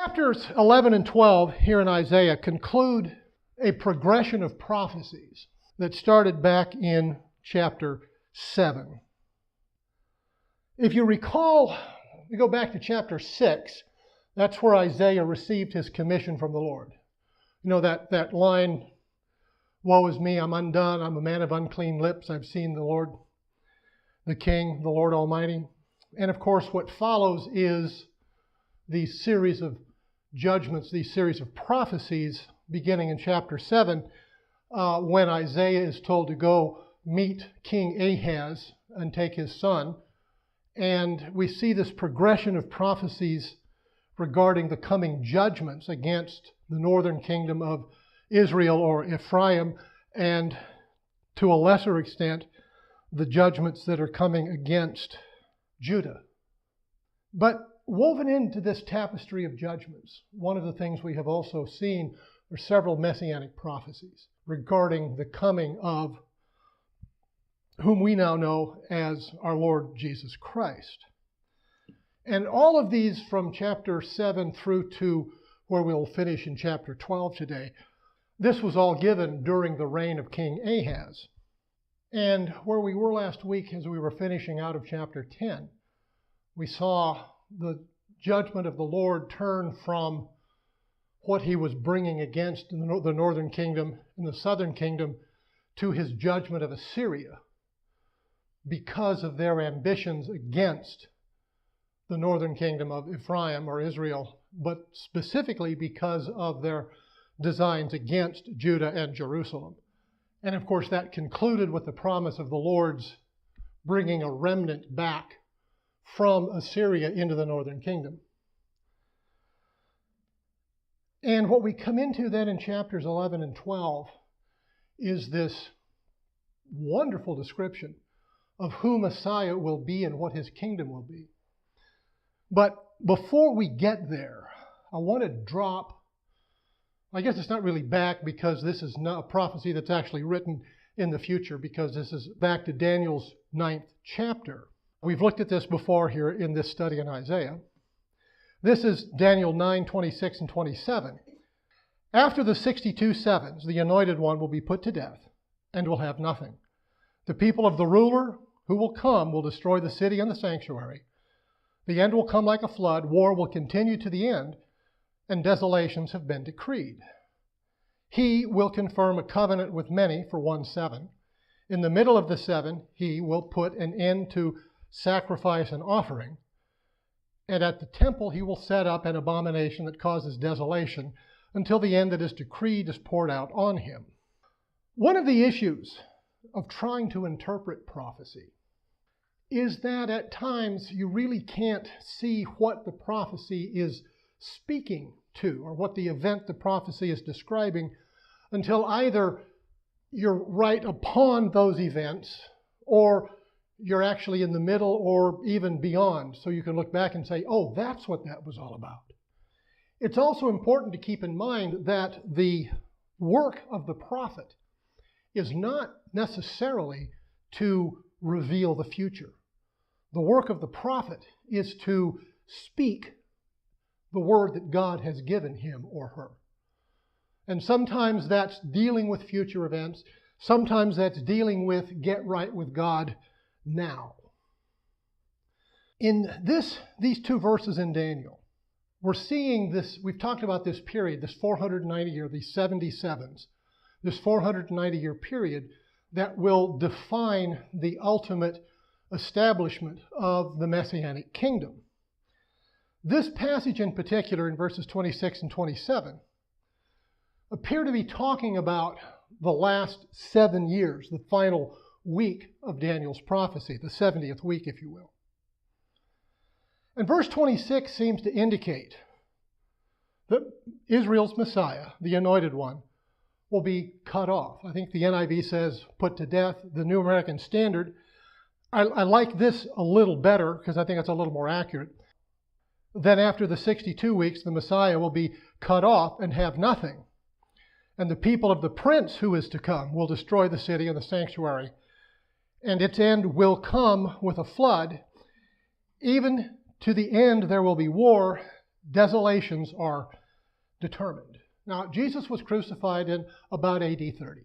Chapters 11 and 12 here in Isaiah conclude a progression of prophecies that started back in chapter 7. If you recall, we go back to chapter 6, that's where Isaiah received his commission from the Lord. You know that line, "Woe is me, I'm undone, I'm a man of unclean lips, I've seen the Lord, the King, the Lord Almighty." And of course what follows is these series of judgments, these series of prophecies beginning in chapter 7, when Isaiah is told to go meet King Ahaz and take his son. And we see this progression of prophecies regarding the coming judgments against the northern kingdom of Israel or Ephraim, and to a lesser extent, the judgments that are coming against Judah. But woven into this tapestry of judgments, one of the things we have also seen are several messianic prophecies regarding the coming of whom we now know as our Lord Jesus Christ. And all of these from chapter 7 through to where we'll finish in chapter 12 today, this was all given during the reign of King Ahaz. And where we were last week as we were finishing out of chapter 10, we saw the judgment of the Lord turn from what he was bringing against the northern kingdom and the southern kingdom to his judgment of Assyria because of their ambitions against the northern kingdom of Ephraim or Israel, but specifically because of their designs against Judah and Jerusalem. And of course that concluded with the promise of the Lord's bringing a remnant back from Assyria into the northern kingdom. And what we come into then in chapters 11 and 12 is this wonderful description of who Messiah will be and what his kingdom will be. But before we get there, I want to drop, I guess it's not really back because this is not a prophecy that's actually written in the future, because this is back to Daniel's 9th chapter. We've looked at this before here in this study in Isaiah. This is Daniel 9, 26 and 27. "After the 62 sevens, the anointed one will be put to death and will have nothing. The people of the ruler who will come will destroy the city and the sanctuary. The end will come like a flood, war will continue to the end, and desolations have been decreed. He will confirm a covenant with many for 1 7. In the middle of the 7, he will put an end to sacrifice and offering, and at the temple he will set up an abomination that causes desolation until the end that is decreed is poured out on him." One of the issues of trying to interpret prophecy is that at times you really can't see what the prophecy is speaking to or what the event the prophecy is describing until either you're right upon those events or you're actually in the middle or even beyond, so you can look back and say, oh, that's what that was all about. It's also important to keep in mind that the work of the prophet is not necessarily to reveal the future. The work of the prophet is to speak the word that God has given him or her. And sometimes that's dealing with future events. Sometimes that's dealing with get right with God now. In these two verses in Daniel, we're seeing this, we've talked about this period, this 490 year, these 77s, this 490 year period that will define the ultimate establishment of the Messianic kingdom. This passage in particular in verses 26 and 27 appear to be talking about the last 7 years, the final week of Daniel's prophecy, the 70th week, if you will. And verse 26 seems to indicate that Israel's Messiah, the anointed one, will be cut off. I think the NIV says put to death. The New American Standard, I like this a little better because I think it's a little more accurate. Then after the 62 weeks, the Messiah will be cut off and have nothing. And the people of the prince who is to come will destroy the city and the sanctuary. And its end will come with a flood. Even to the end there will be war, desolations are determined. Now, Jesus was crucified in about AD 30.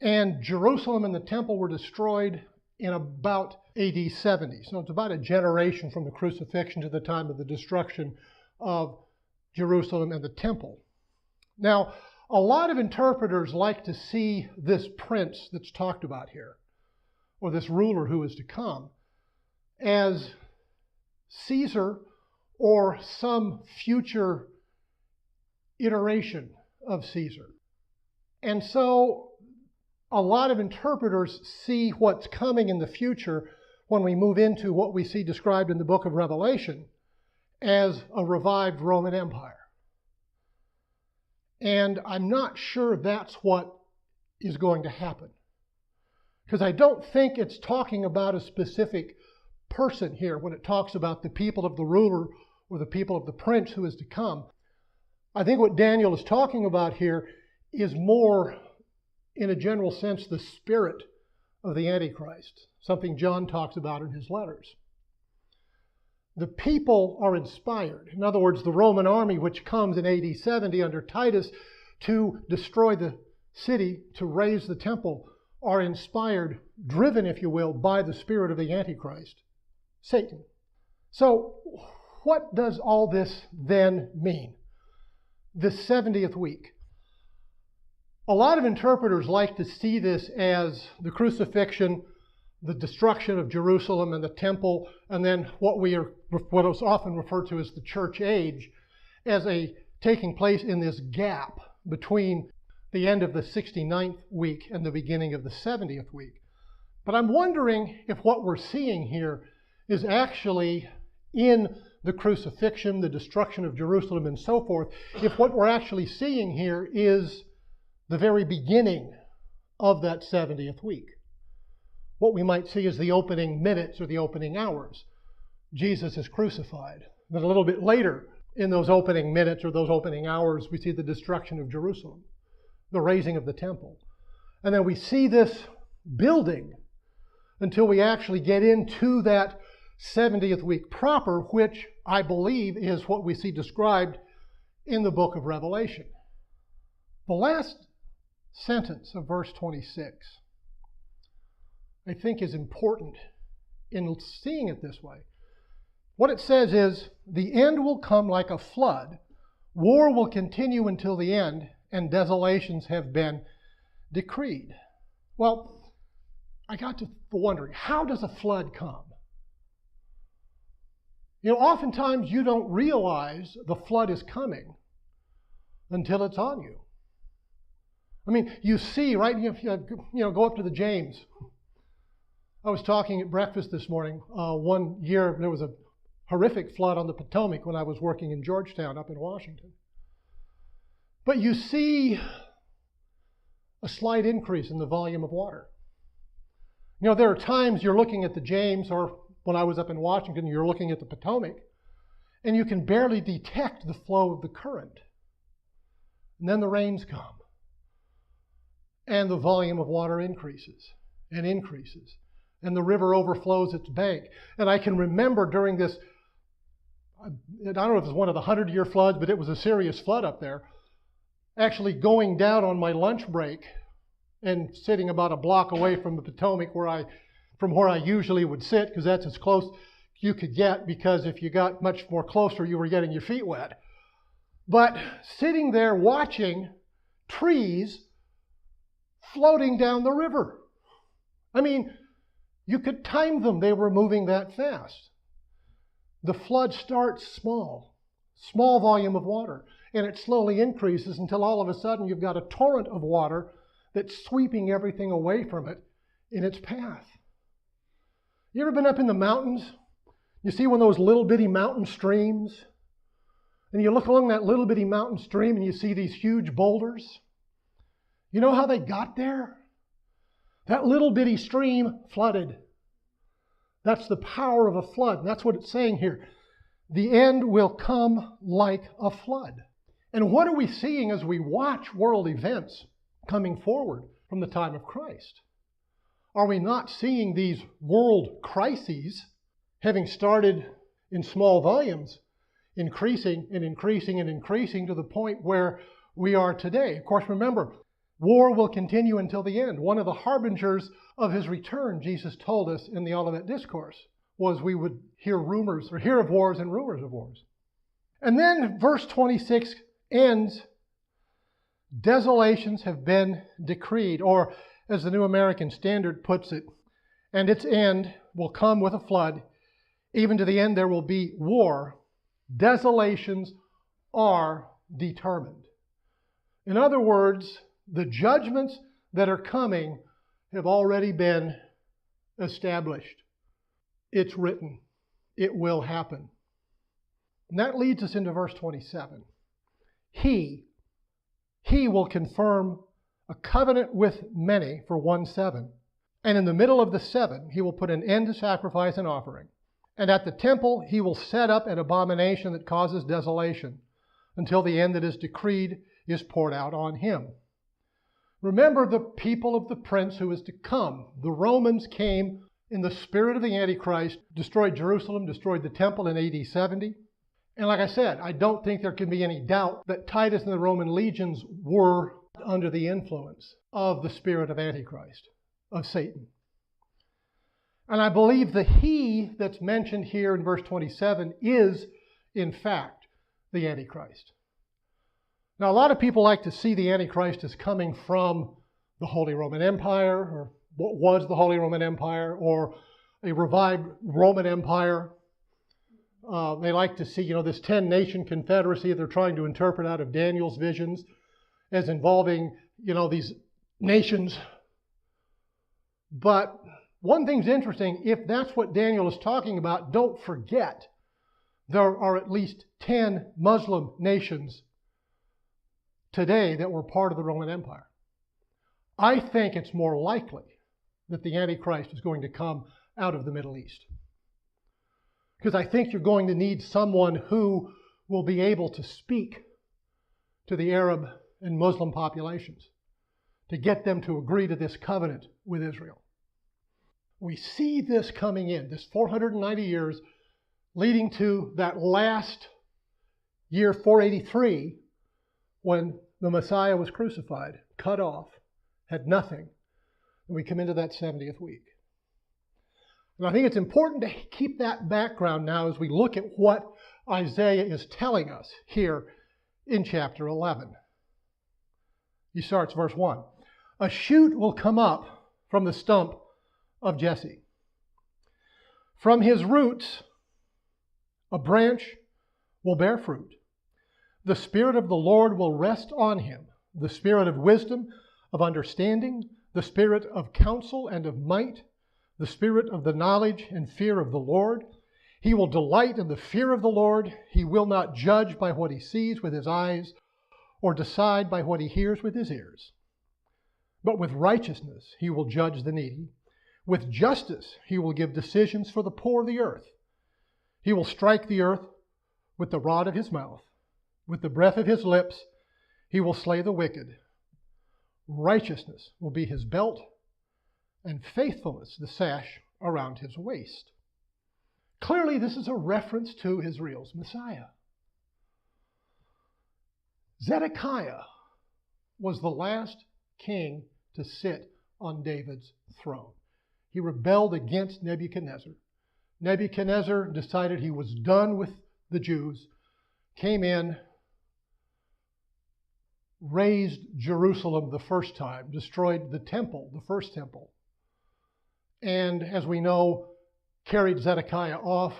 And Jerusalem and the temple were destroyed in about AD 70. So it's about a generation from the crucifixion to the time of the destruction of Jerusalem and the temple. Now, a lot of interpreters like to see this prince that's talked about here, or this ruler who is to come, as Caesar or some future iteration of Caesar. And so a lot of interpreters see what's coming in the future when we move into what we see described in the book of Revelation as a revived Roman Empire. And I'm not sure that's what is going to happen, because I don't think it's talking about a specific person here when it talks about the people of the ruler or the people of the prince who is to come. I think what Daniel is talking about here is more, in a general sense, the spirit of the Antichrist, something John talks about in his letters. The people are inspired. In other words, the Roman army, which comes in AD 70 under Titus to destroy the city, to raise the temple, are inspired, driven, if you will, by the spirit of the Antichrist, Satan. So what does all this then mean? The 70th week. A lot of interpreters like to see this as the crucifixion, the destruction of Jerusalem and the temple, and then what is often referred to as the church age, as a taking place in this gap between the end of the 69th week and the beginning of the 70th week. But I'm wondering if what we're seeing here is actually in the crucifixion, the destruction of Jerusalem, and so forth, if what we're actually seeing here is the very beginning of that 70th week. What we might see is the opening minutes or the opening hours. Jesus is crucified. Then a little bit later, in those opening minutes or those opening hours, we see the destruction of Jerusalem, the raising of the temple. And then we see this building until we actually get into that 70th week proper, which I believe is what we see described in the book of Revelation. The last sentence of verse 26, I think, is important in seeing it this way. What it says is, the end will come like a flood, war will continue until the end, and desolations have been decreed. Well, I got to wondering, how does a flood come? You know, oftentimes you don't realize the flood is coming until it's on you. I mean, you see, right? Go up to the James. I was talking at breakfast this morning. One year there was a horrific flood on the Potomac when I was working in Georgetown up in Washington. But you see a slight increase in the volume of water. You know, there are times you're looking at the James, or when I was up in Washington, you're looking at the Potomac, and you can barely detect the flow of the current. And then the rains come, and the volume of water increases and increases, and the river overflows its bank. And I can remember during this, I don't know if it was one of the 100-year floods, but it was a serious flood up there, actually going down on my lunch break and sitting about a block away from the Potomac from where I usually would sit, because that's as close you could get, because if you got much more closer, you were getting your feet wet. But sitting there watching trees floating down the river. I mean, you could time them. They were moving that fast. The flood starts small volume of water, and it slowly increases until all of a sudden you've got a torrent of water that's sweeping everything away from it in its path. You ever been up in the mountains? You see one of those little bitty mountain streams, and you look along that little bitty mountain stream and you see these huge boulders. You know how they got there? That little bitty stream flooded. That's the power of a flood. That's what it's saying here. The end will come like a flood. And what are we seeing as we watch world events coming forward from the time of Christ? Are we not seeing these world crises, having started in small volumes, increasing and increasing and increasing to the point where we are today. Of course, remember, war will continue until the end. One of the harbingers of his return, Jesus told us in the Olivet Discourse, was we would hear rumors or hear of wars and rumors of wars. And then verse 26 ends, desolations have been decreed, or as the New American Standard puts it, and its end will come with a flood. Even to the end there will be war. Desolations are determined. In other words, the judgments that are coming have already been established. It's written. It will happen. And that leads us into verse 27. He will confirm a covenant with many for 1/7. And in the middle of the 7, he will put an end to sacrifice and offering. And at the temple, he will set up an abomination that causes desolation until the end that is decreed is poured out on him. Remember the people of the prince who is to come. The Romans came in the spirit of the Antichrist, destroyed Jerusalem, destroyed the temple in AD 70. And like I said, I don't think there can be any doubt that Titus and the Roman legions were under the influence of the spirit of Antichrist, of Satan. And I believe the he that's mentioned here in verse 27 is, in fact, the Antichrist. Now, a lot of people like to see the Antichrist as coming from the Holy Roman Empire, or what was the Holy Roman Empire, or a revived Roman Empire. They like to see, this 10-nation confederacy they're trying to interpret out of Daniel's visions as involving, these nations. But one thing's interesting, if that's what Daniel is talking about, don't forget there are at least 10 Muslim nations today that were part of the Roman Empire. I think it's more likely that the Antichrist is going to come out of the Middle East. Because I think you're going to need someone who will be able to speak to the Arab and Muslim populations to get them to agree to this covenant with Israel. We see this coming in, this 490 years leading to that last year, 483, when the Messiah was crucified, cut off, had nothing. And we come into that 70th week. And I think it's important to keep that background now as we look at what Isaiah is telling us here in chapter 11. He starts verse 1. A shoot will come up from the stump of Jesse. From his roots, a branch will bear fruit. The Spirit of the Lord will rest on him, the Spirit of wisdom, of understanding, the Spirit of counsel and of might, the Spirit of the knowledge and fear of the Lord. He will delight in the fear of the Lord. He will not judge by what he sees with his eyes, or decide by what he hears with his ears. But with righteousness he will judge the needy. With justice he will give decisions for the poor of the earth. He will strike the earth with the rod of his mouth. With the breath of his lips he will slay the wicked. Righteousness will be his belt, and faithfulness the sash around his waist. Clearly, this is a reference to Israel's Messiah. Zedekiah was the last king to sit on David's throne. He rebelled against Nebuchadnezzar. Nebuchadnezzar decided he was done with the Jews, came in, razed Jerusalem the first time, destroyed the temple, the first temple, and as we know, carried Zedekiah off,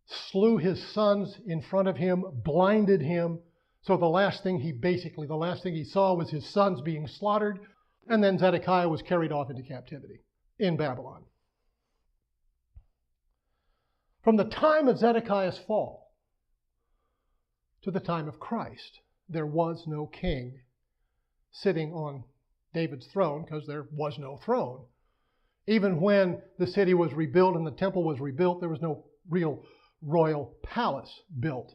slew his sons in front of him, blinded him. So the last thing he saw was his sons being slaughtered, and then Zedekiah was carried off into captivity in Babylon. From the time of Zedekiah's fall to the time of Christ, there was no king sitting on David's throne because there was no throne. Even when the city was rebuilt and the temple was rebuilt, there was no real royal palace built.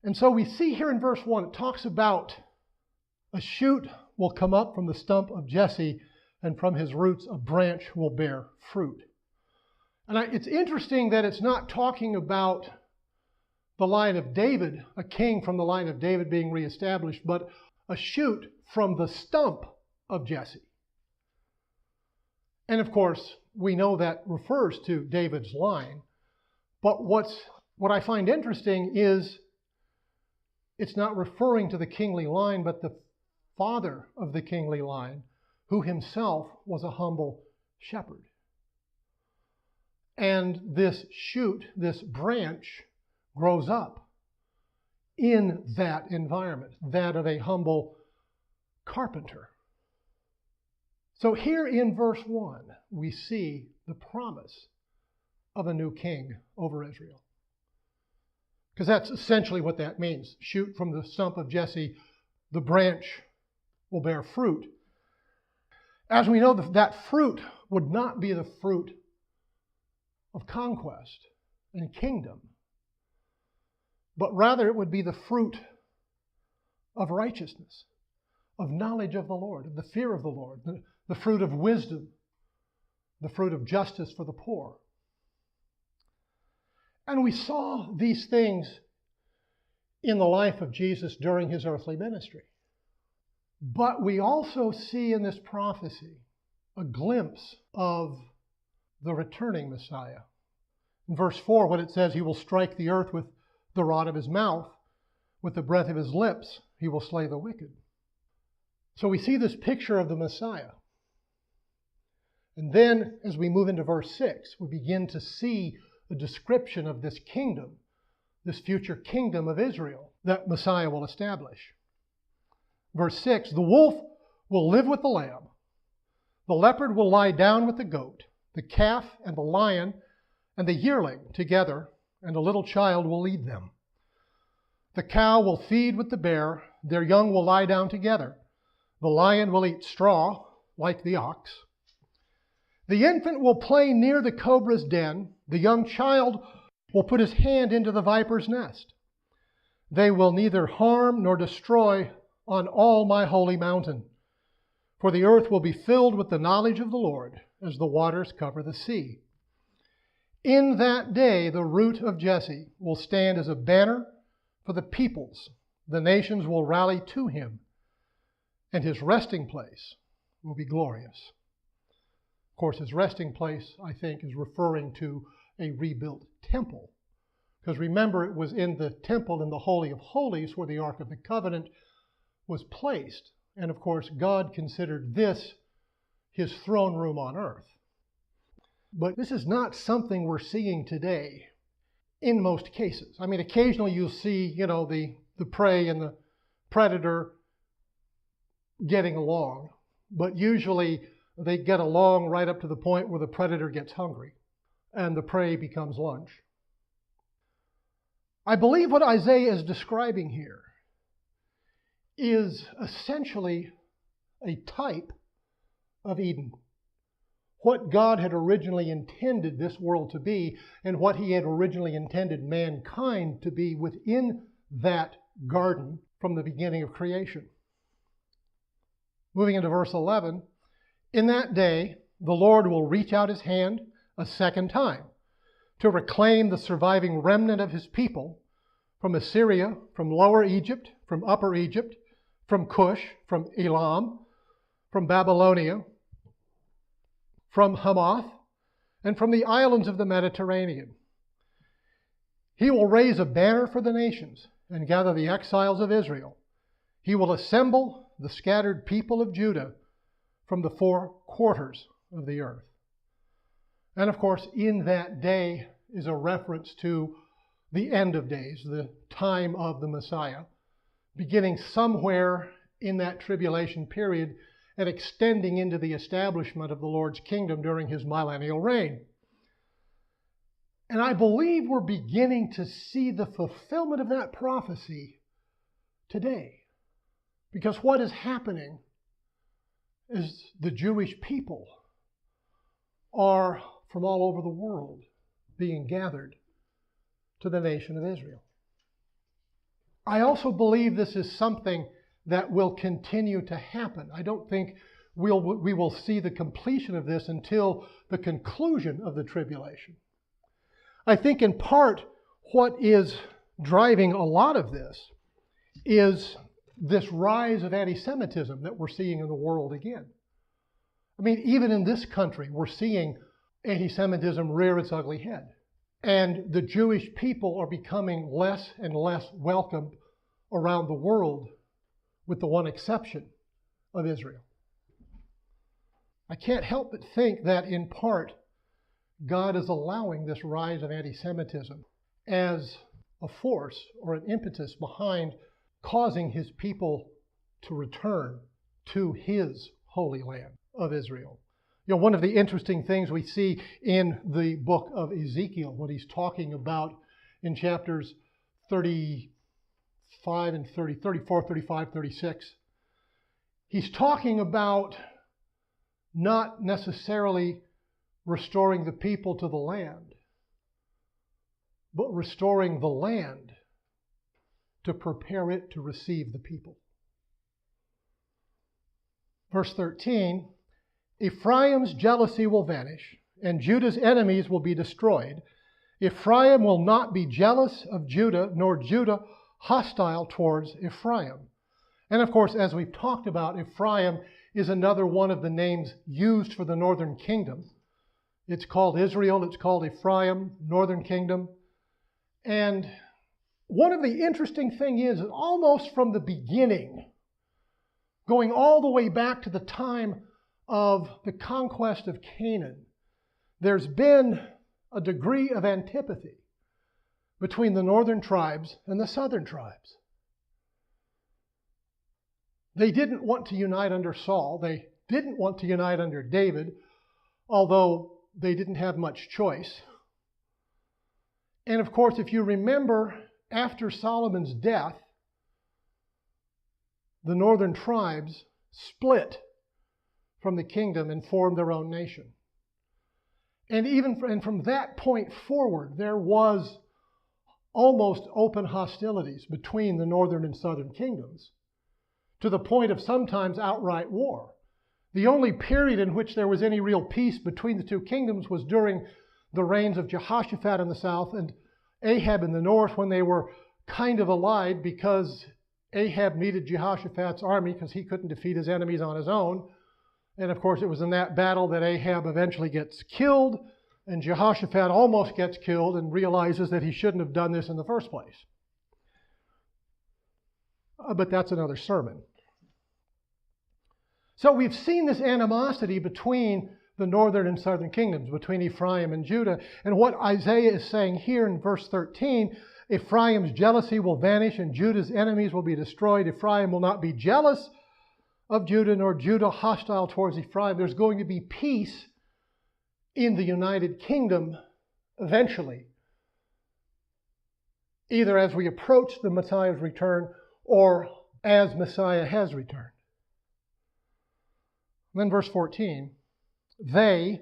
And so we see here in verse 1, it talks about a shoot will come up from the stump of Jesse, and from his roots a branch will bear fruit. And it's interesting that it's not talking about the line of David, a king from the line of David being reestablished, but a shoot from the stump of Jesse. And of course, we know that refers to David's line. But what I find interesting is it's not referring to the kingly line, but the father of the kingly line, who himself was a humble shepherd. And this shoot, this branch, grows up in that environment, that of a humble carpenter. So here in verse 1, we see the promise of a new king over Israel. Because that's essentially what that means. Shoot from the stump of Jesse, the branch will bear fruit. As we know, that fruit would not be the fruit of conquest and kingdom, but rather it would be the fruit of righteousness, of knowledge of the Lord, of the fear of the Lord, the fruit of wisdom, the fruit of justice for the poor. And we saw these things in the life of Jesus during his earthly ministry. But we also see in this prophecy a glimpse of the returning Messiah. In verse 4, when it says, he will strike the earth with the rod of his mouth, with the breath of his lips, he will slay the wicked. So we see this picture of the Messiah. And then, as we move into verse 6, we begin to see a description of this kingdom, this future kingdom of Israel that Messiah will establish. Verse 6, the wolf will live with the lamb, the leopard will lie down with the goat, the calf and the lion and the yearling together, and a little child will lead them. The cow will feed with the bear, their young will lie down together. The lion will eat straw like the ox. The infant will play near the cobra's den. The young child will put his hand into the viper's nest. They will neither harm nor destroy on all my holy mountain, for the earth will be filled with the knowledge of the Lord as the waters cover the sea. In that day, the root of Jesse will stand as a banner for the peoples. The nations will rally to him, and his resting place will be glorious. Of course, his resting place, I think, is referring to a rebuilt temple. Because remember, it was in the temple in the Holy of Holies where the Ark of the Covenant was placed. And of course, God considered this his throne room on earth. But this is not something we're seeing today in most cases. I mean, occasionally you'll see, the prey and the predator getting along. But usually they get along right up to the point where the predator gets hungry and the prey becomes lunch. I believe what Isaiah is describing here is essentially a type of Eden. What God had originally intended this world to be, and what he had originally intended mankind to be within that garden from the beginning of creation. Moving into verse 11, in that day the Lord will reach out his hand a second time to reclaim the surviving remnant of his people from Assyria, from Lower Egypt, from Upper Egypt, from Cush, from Elam, from Babylonia, from Hamath, and from the islands of the Mediterranean. He will raise a banner for the nations and gather the exiles of Israel. He will assemble the scattered people of Judah from the four quarters of the earth. And of course, in that day is a reference to the end of days, the time of the Messiah, beginning somewhere in that tribulation period and extending into the establishment of the Lord's kingdom during his millennial reign. And I believe we're beginning to see the fulfillment of that prophecy today. Because what is happening is the Jewish people are from all over the world being gathered to the nation of Israel. I also believe this is something that will continue to happen. I don't think we will see the completion of this until the conclusion of the tribulation. I think in part what is driving a lot of this is this rise of anti-Semitism that we're seeing in the world again. I mean, even in this country, we're seeing anti-Semitism rear its ugly head. And the Jewish people are becoming less and less welcomed around the world, with the one exception of Israel. I can't help but think that in part, God is allowing this rise of anti-Semitism as a force or an impetus behind causing his people to return to his holy land of Israel. You know, one of the interesting things we see in the book of Ezekiel, what he's talking about in chapters 35 and 34, 35, 36, he's talking about not necessarily restoring the people to the land, but restoring the land to prepare it to receive the people. Verse 13, Ephraim's jealousy will vanish, and Judah's enemies will be destroyed. Ephraim will not be jealous of Judah, nor Judah hostile towards Ephraim. And of course, as we've talked about, Ephraim is another one of the names used for the northern kingdom. It's called Israel, it's called Ephraim, northern kingdom. And one of the interesting things is that almost from the beginning, going all the way back to the time of the conquest of Canaan, there's been a degree of antipathy between the northern tribes and the southern tribes. They didn't want to unite under Saul. They didn't want to unite under David, although they didn't have much choice. And of course, if you remember, after Solomon's death, the northern tribes split from the kingdom and formed their own nation. And from that point forward, there was almost open hostilities between the northern and southern kingdoms, to the point of sometimes outright war. The only period in which there was any real peace between the two kingdoms was during the reigns of Jehoshaphat in the south and Ahab in the north, when they were kind of allied because Ahab needed Jehoshaphat's army because he couldn't defeat his enemies on his own. And of course, it was in that battle that Ahab eventually gets killed, and Jehoshaphat almost gets killed and realizes that he shouldn't have done this in the first place. But that's another sermon. So we've seen this animosity between the northern and southern kingdoms, between Ephraim and Judah. And what Isaiah is saying here in verse 13, Ephraim's jealousy will vanish and Judah's enemies will be destroyed. Ephraim will not be jealous of Judah, nor Judah hostile towards Ephraim. There's going to be peace in the United Kingdom eventually, either as we approach the Messiah's return or as Messiah has returned. And then verse 14, they,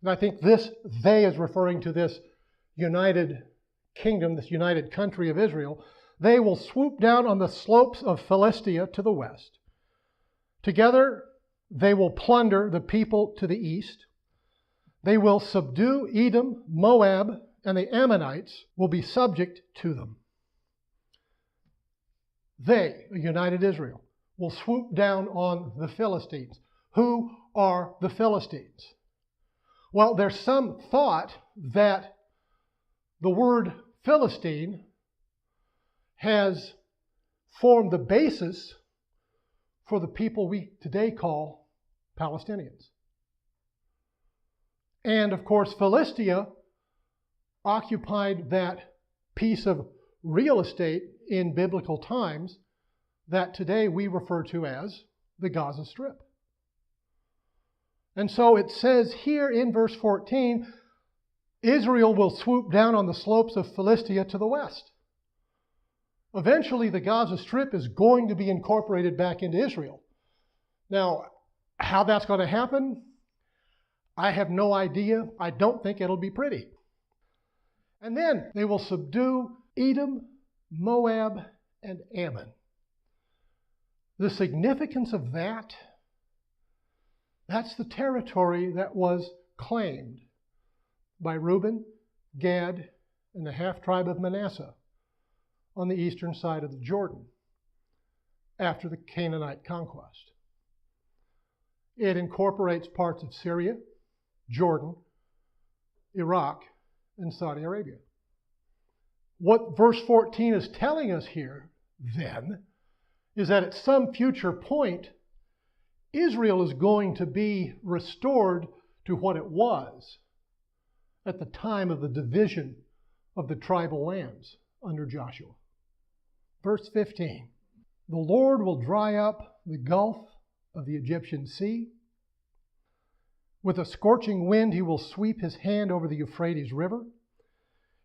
and I think this they is referring to this united kingdom, this united country of Israel, they will swoop down on the slopes of Philistia to the west. Together they will plunder the people to the east. They will subdue Edom, Moab, and the Ammonites will be subject to them. They, a united Israel, will swoop down on the Philistines. Who are the Philistines? Well, there's some thought that the word Philistine has formed the basis for the people we today call Palestinians. And of course, Philistia occupied that piece of real estate in biblical times that today we refer to as the Gaza Strip. And so it says here in verse 14, Israel will swoop down on the slopes of Philistia to the west. Eventually, the Gaza Strip is going to be incorporated back into Israel. Now, how that's going to happen, I have no idea. I don't think it'll be pretty. And then they will subdue Edom, Moab, and Ammon. The significance of that, that's the territory that was claimed by Reuben, Gad, and the half-tribe of Manasseh on the eastern side of the Jordan after the Canaanite conquest. It incorporates parts of Syria, Jordan, Iraq, and Saudi Arabia. What verse 14 is telling us here, then, is that at some future point, Israel is going to be restored to what it was at the time of the division of the tribal lands under Joshua. Verse 15, the Lord will dry up the gulf of the Egyptian sea. With a scorching wind, he will sweep his hand over the Euphrates River.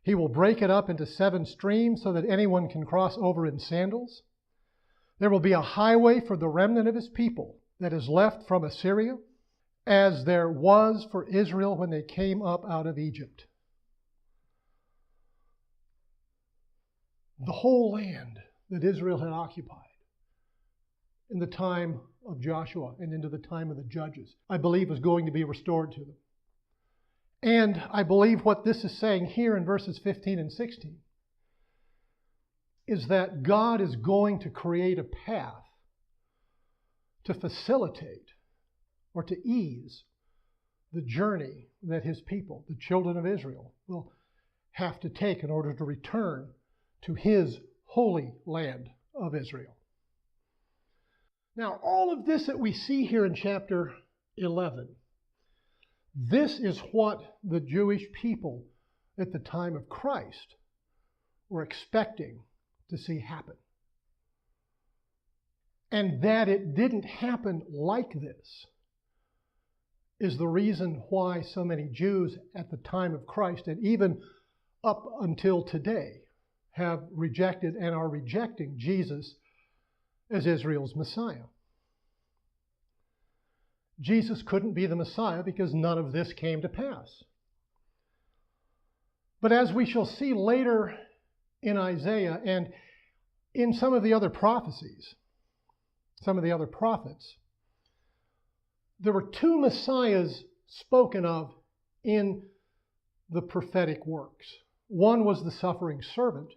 He will break it up into 7 streams so that anyone can cross over in sandals. There will be a highway for the remnant of his people that is left from Assyria, as there was for Israel when they came up out of Egypt. The whole land that Israel had occupied in the time of Joshua and into the time of the judges, I believe, is going to be restored to them. And I believe what this is saying here in verses 15 and 16 is that God is going to create a path to facilitate or to ease the journey that his people, the children of Israel, will have to take in order to return to his holy land of Israel. Now, all of this that we see here in chapter 11, this is what the Jewish people at the time of Christ were expecting to see happen. And that it didn't happen like this is the reason why so many Jews at the time of Christ, and even up until today, have rejected and are rejecting Jesus as Israel's Messiah. Jesus couldn't be the Messiah because none of this came to pass. But as we shall see later in Isaiah and in some of the other prophecies, some of the other prophets, there were 2 Messiahs spoken of in the prophetic works. One was the suffering servant,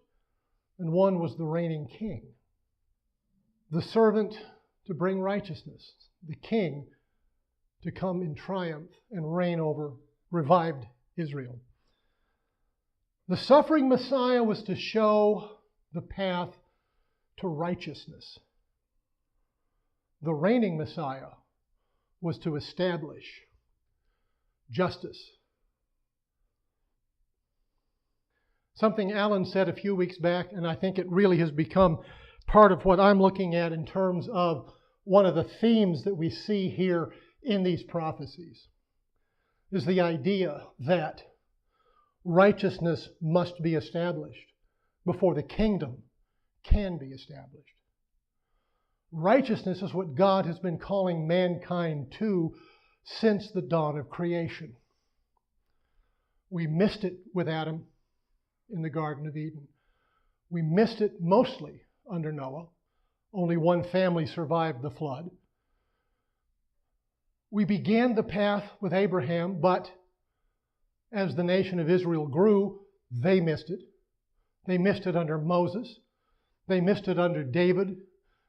and one was the reigning king. The servant to bring righteousness, the king to come in triumph and reign over revived Israel. The suffering Messiah was to show the path to righteousness. The reigning Messiah was to establish justice. Something Alan said a few weeks back, and I think it really has become part of what I'm looking at in terms of one of the themes that we see here in these prophecies, is the idea that righteousness must be established before the kingdom can be established. Righteousness is what God has been calling mankind to since the dawn of creation. We missed it with Adam in the Garden of Eden. We missed it mostly under Noah. Only one family survived the flood. We began the path with Abraham, but as the nation of Israel grew, they missed it. They missed it under Moses. They missed it under David.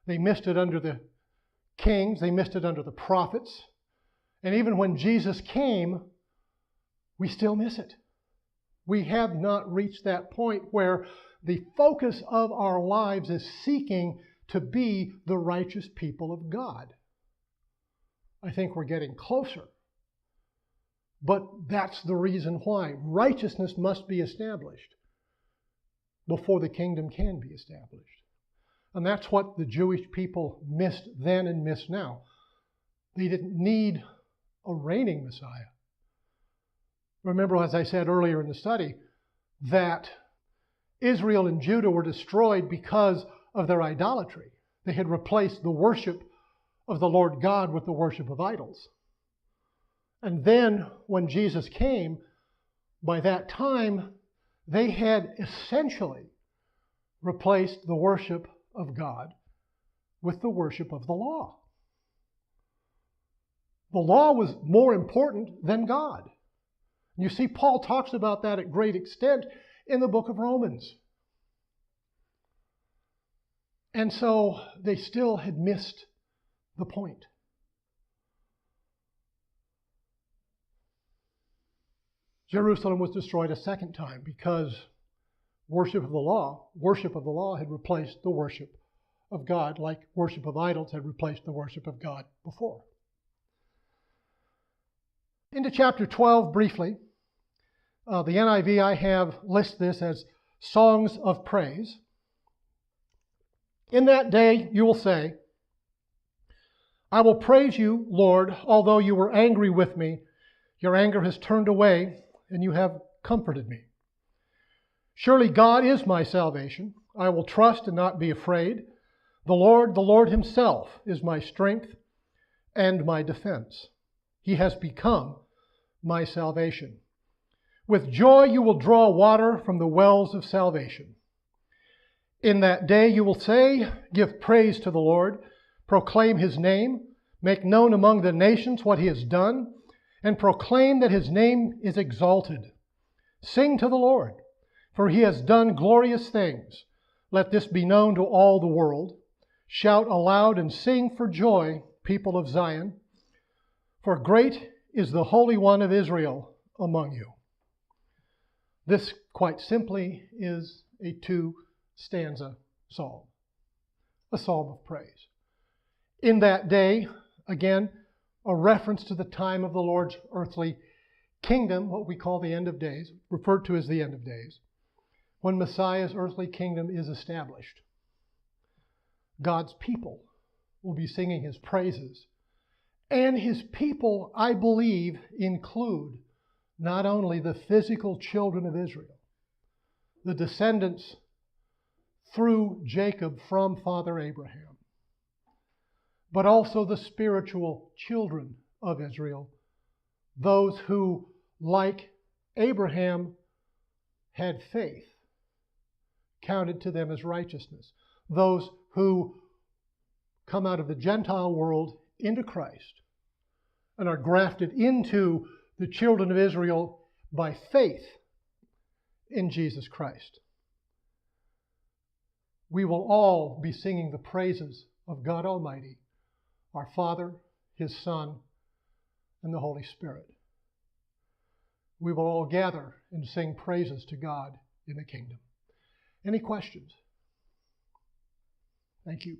They missed it under the kings. They missed it under the prophets. And even when Jesus came, we still miss it. We have not reached that point where the focus of our lives is seeking to be the righteous people of God. I think we're getting closer. But that's the reason why. Righteousness must be established before the kingdom can be established. And that's what the Jewish people missed then and miss now. They didn't need a reigning Messiah. Remember, as I said earlier in the study, that Israel and Judah were destroyed because of their idolatry. They had replaced the worship of the Lord God with the worship of idols. And then when Jesus came, by that time, they had essentially replaced the worship of God with the worship of the law. The law was more important than God. You see, Paul talks about that at great extent in the book of Romans. And so they still had missed the point. Jerusalem was destroyed a second time because worship of the law had replaced the worship of God, like worship of idols had replaced the worship of God before. Into chapter 12 briefly. The NIV I have lists this as songs of praise. In that day you will say, I will praise you, Lord, although you were angry with me. Your anger has turned away, and you have comforted me. Surely God is my salvation. I will trust and not be afraid. The Lord himself is my strength and my defense. He has become my salvation. With joy you will draw water from the wells of salvation. In that day you will say, give praise to the Lord, proclaim his name, make known among the nations what he has done, and proclaim that his name is exalted. Sing to the Lord, for he has done glorious things. Let this be known to all the world. Shout aloud and sing for joy, people of Zion, for great is the Holy One of Israel among you. This, quite simply, is a 2-stanza psalm, a psalm of praise. In that day, again, a reference to the time of the Lord's earthly kingdom, what we call the end of days, referred to as the end of days, when Messiah's earthly kingdom is established. God's people will be singing his praises. And his people, I believe, include not only the physical children of Israel, the descendants through Jacob from Father Abraham, but also the spiritual children of Israel, those who, like Abraham, had faith counted to them as righteousness, those who come out of the Gentile world into Christ and are grafted into the children of Israel by faith in Jesus Christ. We will all be singing the praises of God Almighty, our Father, his Son, and the Holy Spirit. We will all gather and sing praises to God in the kingdom. Any questions? Thank you.